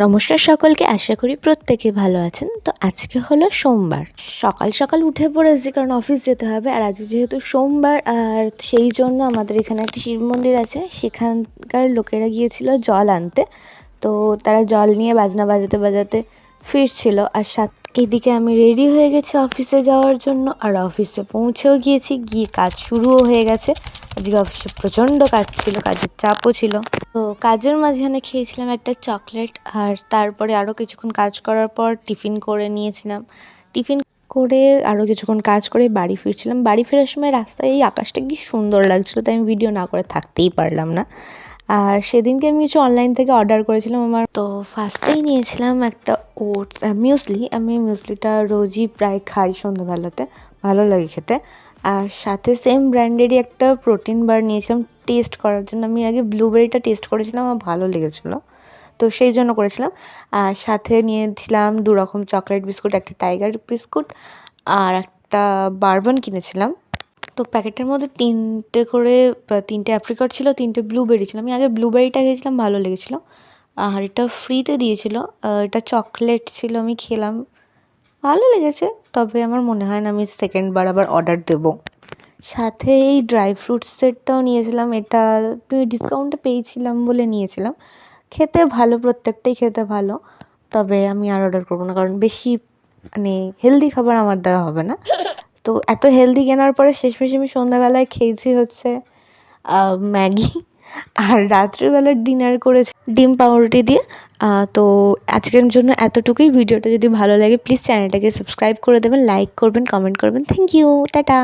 নমস্কার সকলকে, আশা করি প্রত্যেকে ভালো আছেন। তো আজকে হলো সোমবার, সকাল সকাল উঠে পড়েছি কারণ অফিস যেতে হবে। আর আজ যেহেতু সোমবার, আর সেই জন্য আমাদের এখানে একটা শিব মন্দির আছে, সেখানকার লোকেরা গিয়েছিল জল আনতে। তো তারা জল নিয়ে বাজনা বাজাতে বাজাতে ফিরছিল। আর এদিকে আমি রেডি হয়ে গেছি অফিসে যাওয়ার জন্য, আর অফিসে পৌঁছেও গিয়েছি, গিয়ে কাজ শুরুও হয়ে গেছে। আজকে অফিসে প্রচণ্ড কাজ ছিল, কাজের চাপও ছিল। তো কাজের মাঝখানে খেয়েছিলাম একটা চকলেট, আর তারপরে আরও কিছুক্ষণ কাজ করার পর টিফিন করে নিয়েছিলাম। টিফিন করে আরও কিছুক্ষণ কাজ করে বাড়ি ফিরছিলাম। বাড়ি ফেরার সময় রাস্তায় এই আকাশটা কি সুন্দর লাগছিলো, তাই আমি ভিডিও না করে থাকতেই পারলাম না। আর সেদিনকে আমি কিছু অনলাইন থেকে অর্ডার করেছিলাম। আমার তো ফার্স্টেই নিয়েছিলাম একটা ওটস মিউসলি। আমি মিউসলিটা রোজই প্রায় খাই সন্ধ্যাবেলাতে, ভালো লাগে খেতে। আর সাথে সেম ব্র্যান্ডেরই একটা প্রোটিন বার নিয়েছিলাম টেস্ট করার জন্য। আমি আগে ব্লুবেরিটা টেস্ট করেছিলাম, আমার ভালো লেগেছিলো, তো সেই জন্য করেছিলাম। আর সাথে নিয়েছিলাম 2 রকম চকলেট বিস্কুট, একটা টাইগার বিস্কুট আর একটা বারবন কিনেছিলাম। তো প্যাকেটের মধ্যে 3টে করে 3টে অ্যাপ্রিকট ছিল, 3টে ব্লুবেরি ছিল। আমি আগে ব্লুবেরিটা খেয়েছিলাম, ভালো লেগেছিলো। আর এটা ফ্রিতে দিয়েছিল, এটা চকলেট ছিল, আমি খেলাম, ভালো লেগেছে। তবে আমার মনে হয় না আমি সেকেন্ডবার আবার অর্ডার দেবো। সাথে এই ড্রাই ফ্রুটস সেটটাও নিয়েছিলাম, এটা ডিসকাউন্টে পেয়েছিলাম বলে নিয়েছিলাম। খেতে ভালো, প্রত্যেকটাই খেতে ভালো। তবে আমি আর অর্ডার করবো না, কারণ বেশি হেলদি খাবার আমার দেওয়া হবে না। তো এত হেলদি কেনার পরে শেষমেশ আমি সন্ধ্যাবেলায় খেয়েছি হচ্ছে ম্যাগি, আর রাত্রিবেলার ডিনার করেছি ডিম পাউরুটি দিয়ে। তো আজকের জন্য এতটুকুই। ভিডিওটা যদি ভালো লাগে প্লিজ চ্যানেলটাকে সাবস্ক্রাইব করে দেবেন, লাইক করবেন, কমেন্ট করবেন। Thank you, tata.